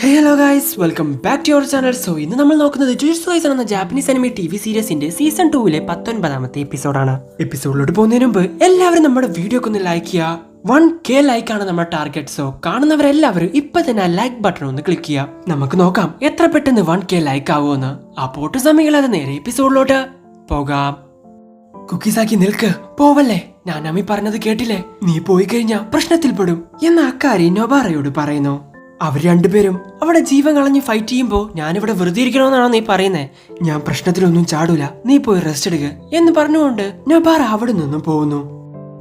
Hello guys, welcome back to your channel. So ഇന്ന് നമ്മൾ നോക്കുന്നത് ജുജുത്സു കൈസൻ എന്ന ജാപ്പനീസ് അനിമേ TV സീരീസിന്റെ സീസൺ 2 19ാമത്തെ എപ്പിസോഡാണ്. എപ്പിസോഡിലോട്ട് പോകുന്നതിന് മുമ്പ് എല്ലാവരും നമ്മുടെ വീഡിയോക്ക് ഒന്ന് ലൈക്ക് ചെയ്യുക. 1K ലൈക്കാണ് നമ്മുടെ ടാർഗറ്റ്. സോ കാണുന്നവരെല്ലാവരും ഇപ്പൊ തന്നെ ലൈക്ക് ബട്ടൺ ഒന്ന് ക്ലിക്ക് ചെയ്യുക. നമുക്ക് നോക്കാം എത്ര പെട്ടെന്ന് 1K ലൈക്ക് ആവുമെന്ന്. അപ്പോൾ സമയമില്ലാതെ നേരെ എപ്പിസോഡിലോട്ട് പോകാം. കുക്കീസാക്കി നിൽക്ക്, പോവല്ലേ. ഞാൻ അമ്മി പറഞ്ഞത് കേട്ടില്ലേ? നീ പോയി കഴിഞ്ഞാ പ്രശ്നത്തിൽപ്പെടും എന്ന അക്കാര്യം നൊബാറയോട് പറയുന്നു. അവർ രണ്ടുപേരും അവിടെ ജീവൻ കളഞ്ഞ് ഫൈറ്റ് ചെയ്യുമ്പോ ഞാനിവിടെ വെറുതെ ഇരിക്കണമെന്നാണോ നീ പറയുന്നേ? ഞാൻ പ്രശ്നത്തിലൊന്നും ചാടൂല, നീ പോയി റെസ്റ്റ് എടുക്കുക എന്ന് പറഞ്ഞുകൊണ്ട് നൊബാറ അവിടെ നിന്നും പോകുന്നു.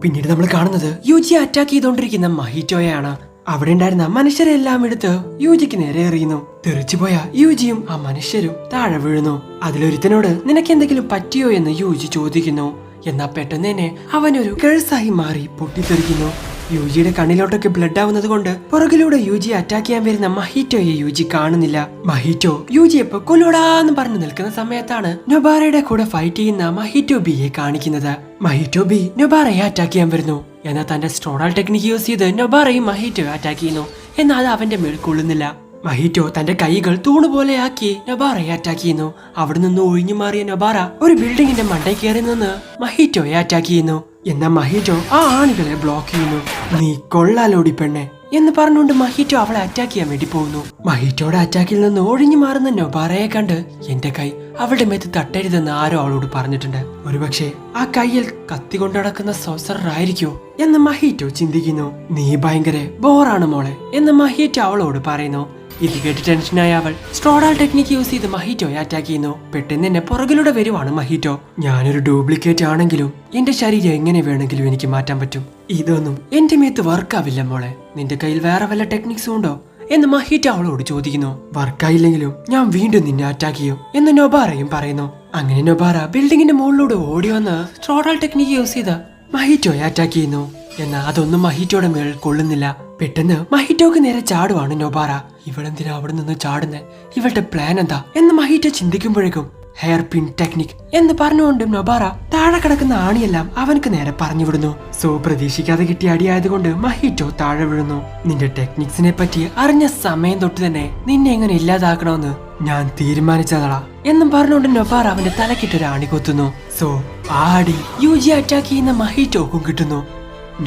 പിന്നീട് നമ്മൾ കാണുന്നത് യൂജിയെ അറ്റാക്ക് ചെയ്തുകൊണ്ടിരിക്കുന്ന മഹിറ്റോയാണ്. അവിടെ ഉണ്ടായിരുന്ന മനുഷ്യരെല്ലാം എടുത്ത് യൂജിക്ക് നേരെ എറിയുന്നു. തെറിച്ചുപോയ യൂജിയും ആ മനുഷ്യരും താഴെ വീഴുന്നു. അതിലൊരുത്തനോട് നിനക്ക് എന്തെങ്കിലും പറ്റിയോ എന്ന് യൂജി ചോദിക്കുന്നു. എന്നാ പെട്ടെന്ന് തന്നെ അവനൊരു കേഴ്സായി മാറി പൊട്ടിത്തെറിക്കുന്നു. യൂജിയുടെ കണ്ണിലോട്ടൊക്കെ ബ്ലഡ് ആവുന്നത് കൊണ്ട് പുറകിലൂടെ യൂജിയെ അറ്റാക്ക് ചെയ്യാൻ വരുന്ന മഹിറ്റോയെ യൂജി കാണുന്നില്ല. മഹിറ്റോ യൂജിയെ കൊല്ലൂടാന്ന് പറഞ്ഞു നിൽക്കുന്ന സമയത്താണ് നൊബാറയുടെ കൂടെ ഫൈറ്റ് ചെയ്യുന്ന മഹിറ്റോ ബിയെ കാണിക്കുന്നത്. മഹിറ്റോ ബി നൊബാറയെ അറ്റാക്ക് ചെയ്യാൻ വരുന്നു. എന്നാൽ തന്റെ സ്ട്രോണൽ ടെക്നിക്ക് യൂസ് ചെയ്ത് നൊബാറയും മഹിറ്റോയെ അറ്റാക്ക് ചെയ്യുന്നു. എന്നാൽ അത് അവന്റെ മേൽ കൊള്ളുന്നില്ല. മഹിറ്റോ തന്റെ കൈകൾ തൂണുപോലെയാക്കി നൊബാറയെ അറ്റാക്ക് ചെയ്യുന്നു. അവിടെ നിന്ന് ഒഴിഞ്ഞു മാറിയ നൊബാറ ഒരു ബിൽഡിങ്ങിന്റെ മണ്ടയിൽ കയറി നിന്ന് മഹിറ്റോയെ അറ്റാക്ക് ചെയ്യുന്നു. എന്നാൽ മഹിറ്റോ ആ ആണികളെ ബ്ലോക്ക് ചെയ്യുന്നു. നീ കൊള്ളാലോടി പെണ്ണെ എന്ന് പറഞ്ഞുകൊണ്ട് മഹിറ്റോ അവളെ അറ്റാക്ക് ചെയ്യാൻ വേണ്ടി പോകുന്നു. മഹിറ്റോയുടെ അറ്റാക്കിൽ നിന്ന് ഒഴിഞ്ഞു മാറുന്ന നൊബാറയെ കണ്ട് എന്റെ കൈ അവളുടെ മേത്ത് തട്ടരുതെന്ന് ആരോ അവളോട് പറഞ്ഞിട്ടുണ്ട്. ഒരുപക്ഷെ ആ കയ്യിൽ കത്തി കൊണ്ട് നടക്കുന്ന സോസറർ ആയിരിക്കോ എന്ന് മഹിറ്റോ ചിന്തിക്കുന്നു. നീ ഭയങ്കര ബോറാണ് മോളെ എന്ന് മഹിറ്റോ അവളോട് പറയുന്നു. ഇത് കേട്ട് ടെൻഷനായ അവൾ സ്ട്രോഡാൽ ടെക്നിക്ക് യൂസ് ചെയ്ത് മഹിറ്റോയെ അറ്റാക്ക് ചെയ്യുന്നു. പെട്ടെന്ന് എന്നെ പുറകിലൂടെ വരുവാണ് മഹിറ്റോ. ഞാനൊരു ഡ്യൂപ്ലിക്കേറ്റ് ആണെങ്കിലും എന്റെ ശരീരം എങ്ങനെ വേണമെങ്കിലും എനിക്ക് മാറ്റാൻ പറ്റും. ഇതൊന്നും എന്റെ മേത്ത് വർക്കാവില്ല മോളെ. നിന്റെ കയ്യിൽ വേറെ വല്ല ടെക്നിക്സും ഉണ്ടോ എന്ന് മഹിറ്റോ അവളോട് ചോദിക്കുന്നു. വർക്കായില്ലെങ്കിലും ഞാൻ വീണ്ടും നിന്നെ അറ്റാക്ക് ചെയ്യും എന്ന് നൊബാറയും പറയുന്നു. അങ്ങനെ നൊബാറ ബിൽഡിങ്ങിന്റെ മുകളിലൂടെ ഓടി വന്ന് സ്ട്രോഡാൽ ടെക്നിക്ക് യൂസ് ചെയ്ത് മഹിറ്റോയെ അറ്റാക്ക് ചെയ്യുന്നു. എന്നാൽ അതൊന്നും മഹിറ്റോയുടെ മേൽ കൊള്ളുന്നില്ല. പെട്ടെന്ന് മഹിറ്റോക്ക് നേരെ ചാടുവാണ് നൊബാറ. ഇവളെന്തിനാ അവിടെ നിന്ന് ചാടുന്നേ? ഇവളുടെ പ്ലാൻ എന്താ എന്ന് മഹിറ്റോ ചിന്തിക്കുമ്പോഴേക്കും ഹെയർ പിൻ ടെക്നിക് എന്ന് പറഞ്ഞുകൊണ്ട് നൊബാറ താഴെ കിടക്കുന്ന ആണിയെല്ലാം അവനക്ക് നേരെ പറഞ്ഞു വിടുന്നു. സോ പ്രതീക്ഷിക്കാതെ കിട്ടിയ അടിയായതുകൊണ്ട് മഹിറ്റോ താഴെ വീഴുന്നു. നിന്റെ ടെക്നിക്സിനെ പറ്റി അറിഞ്ഞ സമയം തൊട്ട് തന്നെ നിന്നെ എങ്ങനെ ഇല്ലാതാക്കണമെന്ന് ഞാൻ തീരുമാനിച്ചതാ എന്നും പറഞ്ഞുകൊണ്ട് നൊബാറ അവന്റെ തലക്കിട്ടൊരു ആണി കൊത്തുന്നു. സോ ആ അടി യൂജി അറ്റാക്ക് ചെയ്യുന്ന മഹിറ്റോക്കും കിട്ടുന്നു.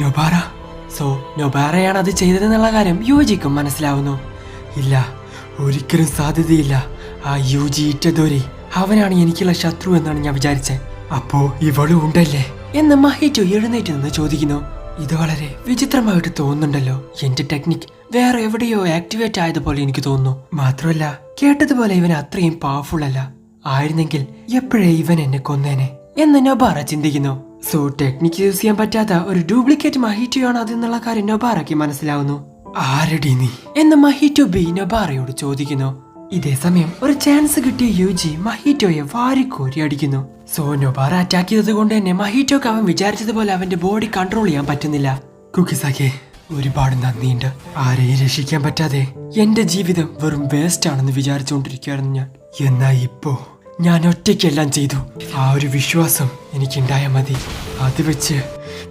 നൊബാറ സോ നൊബാറയാണ് അത് ചെയ്തതെന്നുള്ള കാര്യം യൂജിക്കും മനസ്സിലാവുന്നു. ഇല്ല, ഒരിക്കലും സാധ്യതയില്ല. ആ യൂജി ഇറ്റദോരി അവനാണ് എനിക്കുള്ള ശത്രു എന്നാണ് ഞാൻ വിചാരിച്ചത്. അപ്പോ ഇവളും ഉണ്ടല്ലേ എന്ന് മഹിറ്റോ എഴുന്നേറ്റ് നിന്ന് ചോദിക്കുന്നു. ഇത് വളരെ വിചിത്രമായിട്ട് തോന്നുന്നുണ്ടല്ലോ. എന്റെ ടെക്നിക് വേറെ എവിടെയോ ആക്ടിവേറ്റ് ആയതുപോലെ എനിക്ക് തോന്നുന്നു. മാത്രമല്ല കേട്ടതുപോലെ ഇവൻ അത്രയും പവർഫുൾ അല്ല. ആയിരുന്നെങ്കിൽ എപ്പോഴേ ഇവൻ എന്നെ കൊന്നേനെ എന്ന് നൊബാറ ചിന്തിക്കുന്നു. സോ ടെക്നിക്ക് യൂസ് ചെയ്യാൻ പറ്റാത്ത ഒരു ഡ്യൂപ്ലിക്കേറ്റ് മഹിറ്റോയാണ് അതെന്നുള്ള കാര്യം നൊബാറയ്ക്ക് മനസ്സിലാവുന്നു. ആരടി നീ എന്ന് മഹിറ്റോ ബി നൊബാറയോട് ചോദിക്കുന്നു. ഇതേ സമയം ഒരു ചാൻസ് കിട്ടിയ യൂജി മഹിറ്റോയെ വാരിക്കോരി അടിക്കുന്നു. സോ നൊബാറ അറ്റാക്ക് ചെയ്തത് കൊണ്ട് തന്നെ മഹിറ്റോക്ക് അവൻ വിചാരിച്ചതുപോലെ അവന്റെ ബോഡി കൺട്രോൾ ചെയ്യാൻ പറ്റുന്നില്ല. കുക്കിസാക്കെ ഒരുപാട് നന്ദിയുണ്ട്. ആരെയും രക്ഷിക്കാൻ പറ്റാതെ എന്റെ ജീവിതം വെറും വേസ്റ്റ് ആണെന്ന് വിചാരിച്ചുകൊണ്ടിരിക്കുകയായിരുന്നു ഞാൻ. എന്നാ ഇപ്പോ ഞാൻ ഒറ്റയ്ക്കെല്ലാം ചെയ്തു. ആ ഒരു വിശ്വാസം എനിക്കുണ്ടായാൽ മതി. അത് വെച്ച്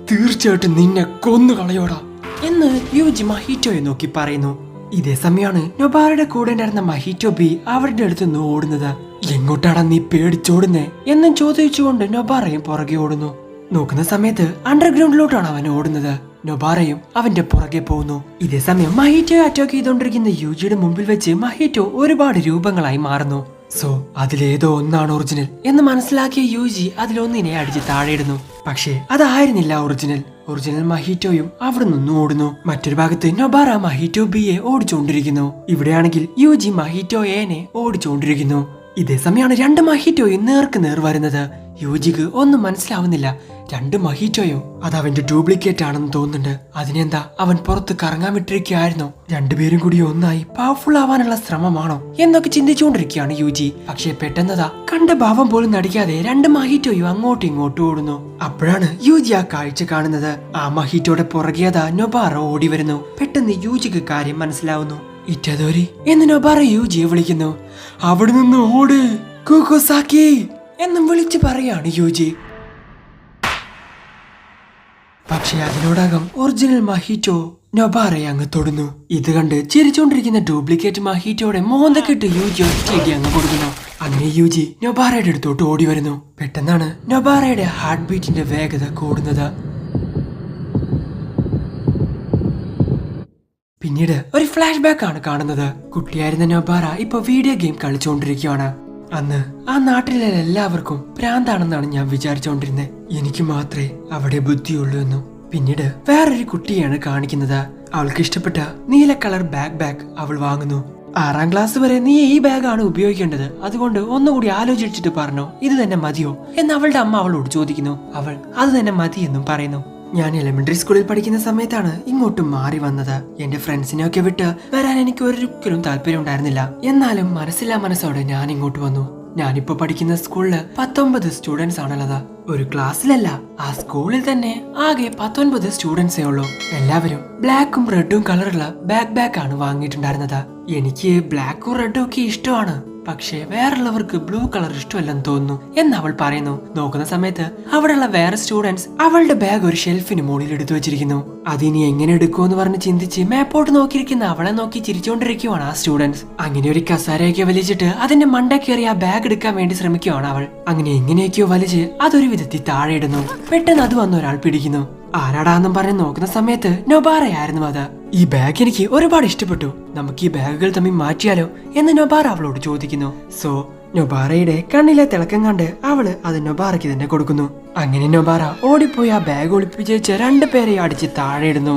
തീർച്ചയായിട്ടും നിന്നെ കൊന്നു കളയോടാ എന്ന് യൂജി മഹിറ്റോയെ നോക്കി പറയുന്നു. ഇതേ സമയമാണ് നൊബാറയുടെ കൂടെ ഉണ്ടായിരുന്ന മഹിറ്റോ ബി അവരുടെ അടുത്ത് നിന്ന് ഓടുന്നത്. എങ്ങോട്ടാണ് നീ പേടിച്ചോടുന്നേ എന്നും ചോദിച്ചുകൊണ്ട് നൊബാറയും പുറകെ ഓടുന്നു. നോക്കുന്ന സമയത്ത് അണ്ടർഗ്രൗണ്ടിലോട്ടാണ് അവൻ ഓടുന്നത്. നൊബാറയും അവന്റെ പുറകെ പോകുന്നു. ഇതേ സമയം മഹിറ്റോയെ അറ്റാക്ക് ചെയ്തുകൊണ്ടിരിക്കുന്ന യൂജിയുടെ മുമ്പിൽ വെച്ച് മഹിറ്റോ ഒരുപാട് രൂപങ്ങളായി മാറുന്നു. സോ അതിലേതോ ഒന്നാണ് ഒറിജിനൽ എന്ന് മനസ്സിലാക്കിയ യൂജി അതിലൊന്നിനെ അടിച്ച് താഴെയിടുന്നു. പക്ഷേ അതായിരുന്നില്ല ഒറിജിനൽ മഹിറ്റോയും അവിടെ നിന്ന് ഓടുന്നു. മറ്റൊരു ഭാഗത്ത് നൊബാറ മഹിറ്റോ ബിയെ ഓടിച്ചുകൊണ്ടിരിക്കുന്നു. ഇവിടെയാണെങ്കിൽ യൂജി മഹിറ്റോ എനെ ഓടിച്ചുകൊണ്ടിരിക്കുന്നു. ഇതേ സമയമാണ് രണ്ട് മഹിറ്റോയും നേർക്ക് നേർ വരുന്നത്. യൂജിക്ക് ഒന്നും മനസ്സിലാവുന്നില്ല. രണ്ട് മഹിറ്റോയോ അത് അവന്റെ ഡ്യൂപ്ലിക്കേറ്റ് ആണെന്ന് തോന്നുന്നുണ്ട്. അതിനെന്താ അവൻ പുറത്ത് കറങ്ങാൻ വിട്ടിരിക്കുകയായിരുന്നോ? രണ്ടുപേരും കൂടി ഒന്നായി പവർഫുൾ ആവാനുള്ള ശ്രമമാണോ എന്നൊക്കെ ചിന്തിച്ചുകൊണ്ടിരിക്കുകയാണ് യൂജി. പക്ഷേ പെട്ടെന്നതാ കണ്ട ഭാവം പോലും നടിക്കാതെ രണ്ട് മഹിറ്റോയും അങ്ങോട്ടും ഇങ്ങോട്ടും ഓടുന്നു. അപ്പോഴാണ് യൂജി ആ കാഴ്ച കാണുന്നത്. ആ മഹിറ്റോയുടെ പുറകെയതാ നൊബാറ ഓടി വരുന്നു. പെട്ടെന്ന് യൂജിക്ക് കാര്യം മനസ്സിലാവുന്നു. ഇറ്റദോരി എന്ന് നൊബാറ യൂജിയെ വിളിക്കുന്നു. അവിടെ നിന്ന് ഓട് കുക്കുസാക്കി എന്നും വിളിച്ചു പറയാണ് യൂജി. പക്ഷെ അതിനോടകം ഒറിജിനൽ മഹിറ്റോ നൊബാറയെ അങ്ങ് തൊടുന്നു. ഇത് കണ്ട് ചിരിച്ചുകൊണ്ടിരിക്കുന്ന ഡ്യൂപ്ലിക്കേറ്റ് മഹീറ്റോടെ മോന്തക്കിട്ട് യൂജി ഒറ്റയടി അങ്ങ് കൊടുക്കുന്നു. അങ്ങനെ യൂജി നൊബാറയുടെ അടുത്തോട്ട് ഓടി വരുന്നു. പെട്ടെന്നാണ് നൊബാറയുടെ ഹാർട്ട് ബീറ്റിന്റെ വേഗത കൂടുന്നത്. പിന്നീട് ഒരു ഫ്ലാഷ് ബാക്ക് ആണ് കാണുന്നത്. കുട്ടിയായിരുന്ന നൊബാറ ഇപ്പൊ വീഡിയോ ഗെയിം കളിച്ചുകൊണ്ടിരിക്കുകയാണ്. അന്ന് ആ നാട്ടിലെ എല്ലാവർക്കും ഭ്രാന്താണെന്നാണ് ഞാൻ വിചാരിച്ചുകൊണ്ടിരുന്നത്. എനിക്ക് മാത്രമേ അവിടെ ബുദ്ധിയുള്ളൂ എന്നും. പിന്നീട് വേറൊരു കുട്ടിയാണ് കാണിക്കുന്നത്. അവൾക്ക് ഇഷ്ടപ്പെട്ട നീല കളർ ബാഗ് അവൾ വാങ്ങുന്നു. 6ാം ക്ലാസ് വരെ നീ ഈ ബാഗാണ് ഉപയോഗിക്കേണ്ടത്, അതുകൊണ്ട് ഒന്നുകൂടി ആലോചിച്ചിട്ട് പറഞ്ഞോ, ഇത് തന്നെ മതിയോ എന്ന് അവളുടെ അമ്മ അവളോട് ചോദിക്കുന്നു. അവൾ അത് തന്നെ മതി എന്നും പറയുന്നു. ഞാൻ എലിമെന്ററി സ്കൂളിൽ പഠിക്കുന്ന സമയത്താണ് ഇങ്ങോട്ട് മാറി വന്നത്. എന്റെ ഫ്രണ്ട്സിനെയൊക്കെ വിട്ട് വരാൻ എനിക്ക് ഒരിക്കലും താല്പര്യം ഉണ്ടായിരുന്നില്ല. എന്നാലും മനസ്സില്ലാ മനസ്സോടെ ഞാൻ ഇങ്ങോട്ട് വന്നു. ഞാനിപ്പോ പഠിക്കുന്ന സ്കൂളില് 19 സ്റ്റുഡൻസ് ആണുള്ളത്. ഒരു ക്ലാസ്സിലല്ല, ആ സ്കൂളിൽ തന്നെ ആകെ 19 സ്റ്റുഡൻസേ ഉള്ളൂ. എല്ലാവരും ബ്ലാക്കും റെഡും കളറുള്ള ബാഗ് ആണ് വാങ്ങിയിട്ടുണ്ടായിരുന്നത്. എനിക്ക് ബ്ലാക്കും റെഡും ഒക്കെ ഇഷ്ടമാണ്, പക്ഷേ വേറുള്ളവർക്ക് ബ്ലൂ കളർ ഇഷ്ടമല്ലെന്ന് തോന്നുന്നു എന്ന് അവൾ പറയുന്നു. നോക്കുന്ന സമയത്ത് അവിടെയുള്ള വേറെ സ്റ്റുഡൻസ് അവളുടെ ബാഗ് ഒരു ഷെൽഫിന് മുകളിൽ എടുത്തു വെച്ചിരിക്കുന്നു. അതിനി എങ്ങനെ എടുക്കുമെന്ന് പറഞ്ഞ് ചിന്തിച്ച് മാപ്പോട്ട് നോക്കിയിരിക്കുന്ന അവളെ നോക്കി ചിരിച്ചുകൊണ്ടിരിക്കുവാണ് ആ സ്റ്റുഡൻസ്. അങ്ങനെ ഒരു കസാരയൊക്കെ വലിച്ചിട്ട് അതിന്റെ മണ്ട കയറി ആ ബാഗ് എടുക്കാൻ വേണ്ടി ശ്രമിക്കുവാണ് അവൾ. അങ്ങനെ എങ്ങനെയൊക്കെയോ വലിച്ച് അതൊരു വിധത്തിൽ താഴെ ഇടുന്നു. പെട്ടെന്ന് അത് വന്ന ഒരാൾ പിടിക്കുന്നു. ആരാടാന്നും പറഞ്ഞ് നോക്കുന്ന സമയത്ത് നൊബാറയായിരുന്നു അത്. ഈ ബാഗ് എനിക്ക് ഒരുപാട് ഇഷ്ടപ്പെട്ടു, നമുക്ക് ഈ ബാഗുകൾ തമ്മിൽ മാറ്റിയാലോ എന്ന് നൊബാറ അവളോട് ചോദിക്കുന്നു. സോ നൊബാറയുടെ കണ്ണിലെ തിളക്കം കണ്ട് അവള് അത് നൊബാറയ്ക്ക് തന്നെ കൊടുക്കുന്നു. അങ്ങനെ നൊബാറ ഓടിപ്പോയി ആ ബാഗ് ഒളിപ്പിച്ച് 2 പേരെ അടിച്ച് താഴെ ഇടുന്നു.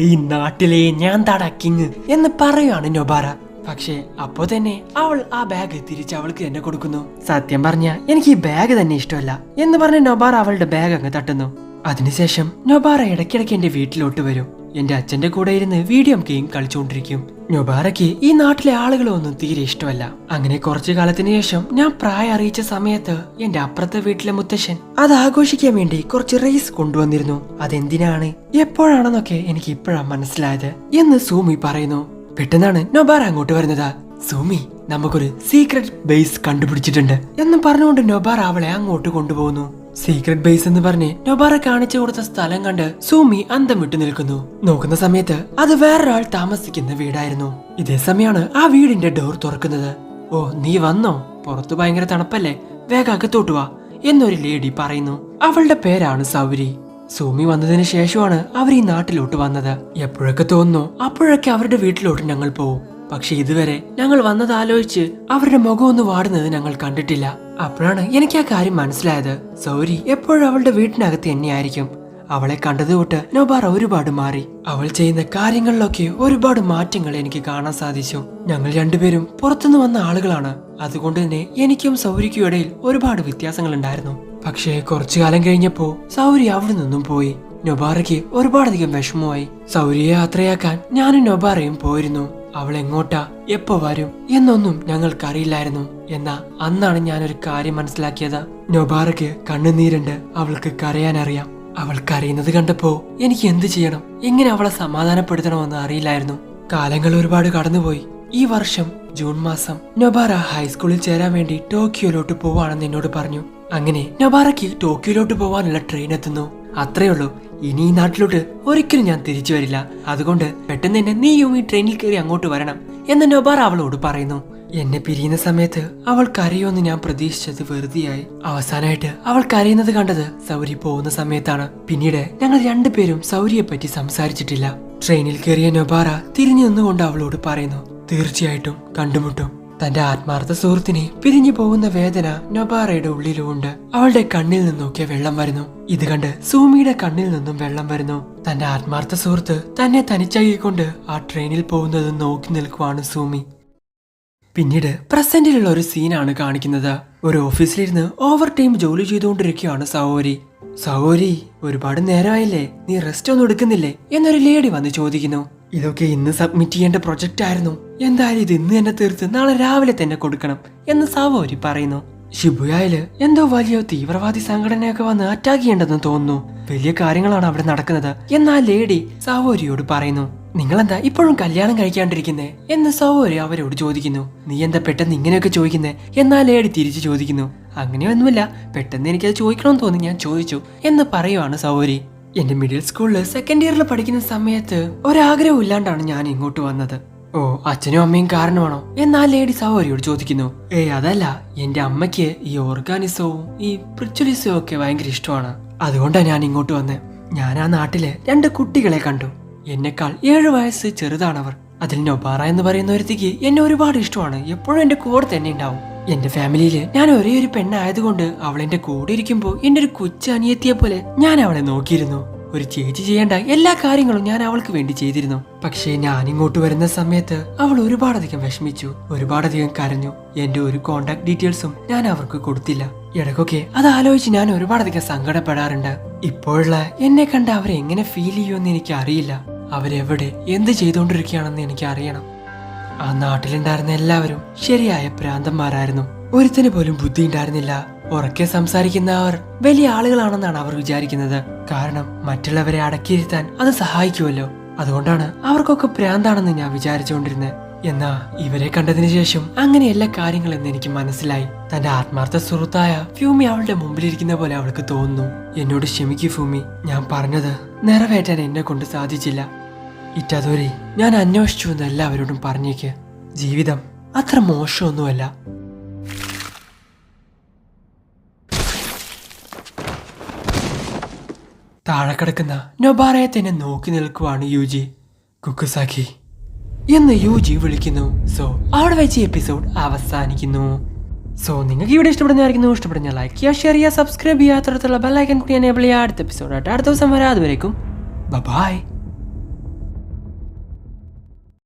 ഈ നാട്ടിലെ ഞാൻ താടാ കിങ് എന്ന് പറയുകയാണ് നൊബാറ. പക്ഷേ അപ്പോ തന്നെ അവൾ ആ ബാഗ് തിരിച്ച് അവൾക്ക് തന്നെ കൊടുക്കുന്നു. സത്യം പറഞ്ഞ എനിക്ക് ഈ ബാഗ് തന്നെ ഇഷ്ടമല്ല എന്ന് പറഞ്ഞ് നൊബാറ അവളുടെ ബാഗ് അങ്ങ് തട്ടുന്നു. അതിനുശേഷം നൊബാറ ഇടയ്ക്കിടയ്ക്ക് എന്റെ വീട്ടിലോട്ട് വരും. എന്റെ അച്ഛന്റെ കൂടെ ഇരുന്ന് വീഡിയോ ഗെയിം കളിച്ചുകൊണ്ടിരിക്കും. നൊബാറയ്ക്ക് ഈ നാട്ടിലെ ആളുകളൊന്നും തീരെ ഇഷ്ടമല്ല. അങ്ങനെ കുറച്ചു കാലത്തിന് ശേഷം ഞാൻ പ്രായം അറിയിച്ച സമയത്ത് എന്റെ അപ്പുറത്തെ വീട്ടിലെ മുത്തശ്ശൻ അത് ആഘോഷിക്കാൻ വേണ്ടി കുറച്ച് റൈസ് കൊണ്ടുവന്നിരുന്നു. അതെന്തിനാണ് എപ്പോഴാണെന്നൊക്കെ എനിക്ക് ഇപ്പോഴാണ് മനസ്സിലായത് എന്ന് സൂമി പറയുന്നു. പെട്ടെന്നാണ് നൊബാറ അങ്ങോട്ട് വരുന്നത്. സൂമി, നമുക്കൊരു സീക്രട്ട് ബേസ് കണ്ടുപിടിച്ചിട്ടുണ്ട് എന്ന് പറഞ്ഞുകൊണ്ട് നൊബാറ അവളെ അങ്ങോട്ട് കൊണ്ടുപോകുന്നു. സീക്രട്ട് ബേസ് എന്ന് പറഞ്ഞ് നൊബാറ കാണിച്ചു കൊടുത്ത സ്ഥലം കണ്ട് സൂമി അന്തം വിട്ടു നിൽക്കുന്നു. നോക്കുന്ന സമയത്ത് അത് വേറൊരാൾ താമസിക്കുന്ന വീടായിരുന്നു. ഇതേ സമയമാണ് ആ വീടിന്റെ ഡോർ തുറക്കുന്നത്. ഓ, നീ വന്നോ? പുറത്തു ഭയങ്കര തണുപ്പല്ലേ, വേഗം അകത്തോട്ട് വാ എന്നൊരു ലേഡി പറയുന്നു. അവളുടെ പേരാണ് സൗരി. സൂമി വന്നതിന് ശേഷമാണ് അവർ ഈ നാട്ടിലോട്ട് വന്നത്. എപ്പോഴൊക്കെ തോന്നുന്നു അപ്പോഴൊക്കെ അവരുടെ വീട്ടിലോട്ട് ഞങ്ങൾ പോവും. പക്ഷെ ഇതുവരെ ഞങ്ങൾ വന്നത് ആലോചിച്ച് അവരുടെ മുഖം ഒന്ന് വാടുന്നത് ഞങ്ങൾ കണ്ടിട്ടില്ല. അപ്പോഴാണ് എനിക്ക് ആ കാര്യം മനസ്സിലായത്. സൗരി എപ്പോഴും അവളുടെ വീട്ടിനകത്ത് തന്നെയായിരിക്കും. അവളെ കണ്ടത് തൊട്ട് നൊബാറ ഒരുപാട് മാറി. അവൾ ചെയ്യുന്ന കാര്യങ്ങളിലൊക്കെ ഒരുപാട് മാറ്റങ്ങൾ എനിക്ക് കാണാൻ സാധിച്ചു. ഞങ്ങൾ രണ്ടുപേരും പുറത്തുനിന്ന് വന്ന ആളുകളാണ്, അതുകൊണ്ട് തന്നെ എനിക്കും സൗരിക്കും ഇടയിൽ ഒരുപാട് വ്യത്യാസങ്ങൾ ഉണ്ടായിരുന്നു. പക്ഷേ കുറച്ചു കാലം കഴിഞ്ഞപ്പോ സൗരി അവിടെ നിന്നും പോയി. നൊബാറയ്ക്ക് ഒരുപാടധികം വിഷമമായി. സൗരിയെ യാത്രയാക്കാൻ ഞാനും നൊബാറയും പോയിരുന്നു. അവൾ എങ്ങോട്ടാ, എപ്പോ വരും എന്നൊന്നും ഞങ്ങൾക്കറിയില്ലായിരുന്നു. എന്നാ അന്നാണ് ഞാനൊരു കാര്യം മനസ്സിലാക്കിയത്. നൊബാറയ്ക്ക് കണ്ണുനീരുണ്ട്, അവൾക്ക് കരയാനറിയാം. അവൾ കരയുന്നത് കണ്ടപ്പോ എനിക്ക് എന്ത് ചെയ്യണം, എങ്ങനെ അവളെ സമാധാനപ്പെടുത്തണമെന്ന് അറിയില്ലായിരുന്നു. കാലങ്ങൾ ഒരുപാട് കടന്നുപോയി. ഈ വർഷം ജൂൺ മാസം നൊബാറ ഹൈസ്കൂളിൽ ചേരാൻ വേണ്ടി ടോക്കിയോയിലോട്ട് പോവാണെന്ന് എന്നോട് പറഞ്ഞു. അങ്ങനെ നൊബാറയ്ക്ക് ടോക്കിയോയിലോട്ട് പോവാനുള്ള ട്രെയിൻ എത്തുന്നു. അത്രയുള്ളൂ, ഇനി ഈ നാട്ടിലോട്ട് ഒരിക്കലും ഞാൻ തിരിച്ചു വരില്ല. അതുകൊണ്ട് പെട്ടെന്ന് തന്നെ നീയും ഈ ട്രെയിനിൽ കയറി അങ്ങോട്ട് വരണം എന്ന് നൊബാറ അവളോട് പറയുന്നു. എന്നെ പിരിയുന്ന സമയത്ത് അവൾ കരയുമെന്ന് ഞാൻ പ്രതീക്ഷിച്ചത് വെറുതെയായി. അവസാനമായിട്ട് അവൾ കരയുന്നത് കണ്ടത് സൗരി പോകുന്ന സമയത്താണ്. പിന്നീട് ഞങ്ങൾ രണ്ടുപേരും സൗരിയെ പറ്റി സംസാരിച്ചിട്ടില്ല. ട്രെയിനിൽ കയറിയ നൊബാറ തിരിഞ്ഞു നിന്നുകൊണ്ട് അവളോട് പറയുന്നു, തീർച്ചയായിട്ടും കണ്ടുമുട്ടും. തന്റെ ആത്മാർത്ഥ സുഹൃത്തിനെ പിരിഞ്ഞു പോകുന്ന വേദന നൊബാറയുടെ ഉള്ളിലുമുണ്ട്. അവളുടെ കണ്ണിൽ നിന്നൊക്കെ വെള്ളം വരുന്നു. ഇത് കണ്ട് സൂമിയുടെ കണ്ണിൽ നിന്നും വെള്ളം വരുന്നു. തന്റെ ആത്മാർത്ഥ സുഹൃത്ത് തന്നെ തനിച്ചാക്കിക്കൊണ്ട് ആ ട്രെയിനിൽ പോകുന്നത് നോക്കി നിൽക്കുവാണ് സൂമി. പിന്നീട് പ്രസന്റിലുള്ള ഒരു സീനാണ് കാണിക്കുന്നത്. ഒരു ഓഫീസിലിരുന്ന് ഓവർ ടൈം ജോലി ചെയ്തുകൊണ്ടിരിക്കുകയാണ് സൗരി. സൗരി, ഒരുപാട് നേരമായില്ലേ, നീ റെസ്റ്റ് ഒന്നും എടുക്കുന്നില്ലേ എന്നൊരു ലേഡി വന്ന് ചോദിക്കുന്നു. ഇതൊക്കെ ഇന്ന് സബ്മിറ്റ് ചെയ്യേണ്ട പ്രൊജക്റ്റ് ആയിരുന്നു, എന്തായാലും ഇത് ഇന്ന് തന്നെ തീർത്ത് നാളെ രാവിലെ തന്നെ കൊടുക്കണം എന്ന് സൗരി പറയുന്നു. ഷിബുയായില് എന്തോ വലിയ തീവ്രവാദി സംഘടനയൊക്കെ വന്ന് അറ്റാക്ക് ചെയ്യേണ്ടെന്ന് തോന്നുന്നു. വലിയ കാര്യങ്ങളാണ് അവിടെ നടക്കുന്നത് എന്നാൽ ലേഡി സൗരിയോട് പറയുന്നു. നിങ്ങളെന്താ ഇപ്പോഴും കല്യാണം കഴിക്കാണ്ടിരിക്കുന്നേ എന്ന് സൗരി അവരോട് ചോദിക്കുന്നു. നീ എന്താ പെട്ടെന്ന് ഇങ്ങനെയൊക്കെ ചോദിക്കുന്നേ എന്നാൽ ലേഡി തിരിച്ചു ചോദിക്കുന്നു. അങ്ങനെയൊന്നുമില്ല, പെട്ടെന്ന് എനിക്കത് ചോദിക്കണമെന്ന് തോന്നി ഞാൻ ചോദിച്ചു എന്ന് പറയുവാണ് സൗരി. എന്റെ മിഡിൽ സ്കൂളിൽ സെക്കൻഡ് ഇയറിൽ പഠിക്കുന്ന സമയത്ത് ഒരാഗ്രഹം ഇല്ലാണ്ടാണ് ഞാൻ ഇങ്ങോട്ട് വന്നത്. ഓ, അച്ഛനും അമ്മയും കാരണമാണോ എന്നാൽ ലേഡി സഹോദരിയോട് ചോദിക്കുന്നു. അതല്ല, എന്റെ അമ്മയ്ക്ക് ഈ ഓർഗാനിസവും ഈ പ്രിച്വലിസവും ഒക്കെ ഭയങ്കര ഇഷ്ടമാണ്. അതുകൊണ്ടാണ് ഞാൻ ഇങ്ങോട്ട് വന്നത്. ഞാൻ ആ നാട്ടിലെ 2 കുട്ടികളെ കണ്ടു. എന്നെക്കാൾ 7 വയസ്സ് ചെറുതാണവർ. അതിൽ നൊബാറ എന്ന് പറയുന്ന ഒരുത്തിക്ക് എന്നെ ഒരുപാട് ഇഷ്ടമാണ്. എപ്പോഴും എന്റെ കൂടെ തന്നെ ഉണ്ടാവും. എന്റെ ഫാമിലിയില് ഞാൻ ഒരേ ഒരു പെണ്ണായതുകൊണ്ട് അവൾ എന്റെ കൂടെ ഇരിക്കുമ്പോൾ എന്റെ ഒരു കൊച്ചു അനിയത്തിയെ പോലെ ഞാൻ അവളെ നോക്കിയിരുന്നു. ഒരു ചേച്ചി ചെയ്യേണ്ട എല്ലാ കാര്യങ്ങളും ഞാൻ അവൾക്ക് വേണ്ടി ചെയ്തിരുന്നു. പക്ഷേ ഞാൻ ഇങ്ങോട്ട് വരുന്ന സമയത്ത് അവൾ ഒരുപാടധികം വിഷമിച്ചു, ഒരുപാടധികം കരഞ്ഞു. എന്റെ ഒരു കോണ്ടാക്ട് ഡീറ്റെയിൽസും ഞാൻ അവർക്ക് കൊടുത്തില്ല. ഇടയ്ക്കൊക്കെ അത് ആലോചിച്ച് ഞാൻ ഒരുപാടധികം സങ്കടപ്പെടാറുണ്ട്. ഇപ്പോഴുള്ള എന്നെ കണ്ട അവരെങ്ങനെ ഫീൽ ചെയ്യുമെന്ന് എനിക്ക് അറിയില്ല. അവരെവിടെ എന്ത് ചെയ്തുകൊണ്ടിരിക്കുകയാണെന്ന് എനിക്ക് അറിയണം. ആ നാട്ടിലുണ്ടായിരുന്ന എല്ലാവരും ശരിയായ ഭ്രാന്തന്മാരായിരുന്നു. ഒരുത്തിന് പോലും ബുദ്ധി ഉണ്ടായിരുന്നില്ല. ഉറക്കെ സംസാരിക്കുന്ന അവർ വലിയ ആളുകളാണെന്നാണ് അവർ വിചാരിക്കുന്നത്. കാരണം മറ്റുള്ളവരെ അടക്കിയിരുത്താൻ അത് സഹായിക്കുമല്ലോ. അതുകൊണ്ടാണ് അവർക്കൊക്കെ ഭ്രാന്താണെന്ന് ഞാൻ വിചാരിച്ചുകൊണ്ടിരുന്നത്. എന്നാ ഇവരെ കണ്ടതിന് ശേഷം അങ്ങനെയല്ല കാര്യങ്ങളെന്ന് എനിക്ക് മനസ്സിലായി. തന്റെ ആത്മാർത്ഥ സുഹൃത്തായ ഫ്യൂമി അവളുടെ മുമ്പിലിരിക്കുന്ന പോലെ അവൾക്ക് തോന്നുന്നു. എന്നോട് ക്ഷമിക്കൂ ഫ്യൂമി, ഞാൻ പറഞ്ഞത് നിറവേറ്റാൻ എന്നെ കൊണ്ട് സാധിച്ചില്ല. ഇറ്റാദോരി, ഞാൻ അന്വേഷിച്ചു എന്ന് എല്ലാവരോടും പറഞ്ഞേക്ക്. ജീവിതം അത്ര മോശമൊന്നുമല്ല. താഴെ കിടക്കുന്ന നൊബാറയെ തന്നെ നോക്കി നിൽക്കുവാണ് യൂജി. കുക്കുസാക്കി എന്ന് യൂജി വിളിക്കുന്നു. സോ അവിടെ വെച്ച് എപ്പിസോഡ് അവസാനിക്കുന്നു. സോ നിങ്ങൾക്ക് ഇവിടെ ഇഷ്ടപ്പെടുന്ന ലൈക്ക് ചെയ്യുക, ഷെയർ ചെയ്യുക, സബ്സ്ക്രൈബ് ചെയ്യുക, അത്തരത്തിലുള്ള ബെല്ലൈക്കൻ കൂടി എനേബിൾ ചെയ്യുക. അടുത്ത എപ്പിസോഡ് അടുത്ത ദിവസം വരാം. അതുവരേക്കും ബൈ.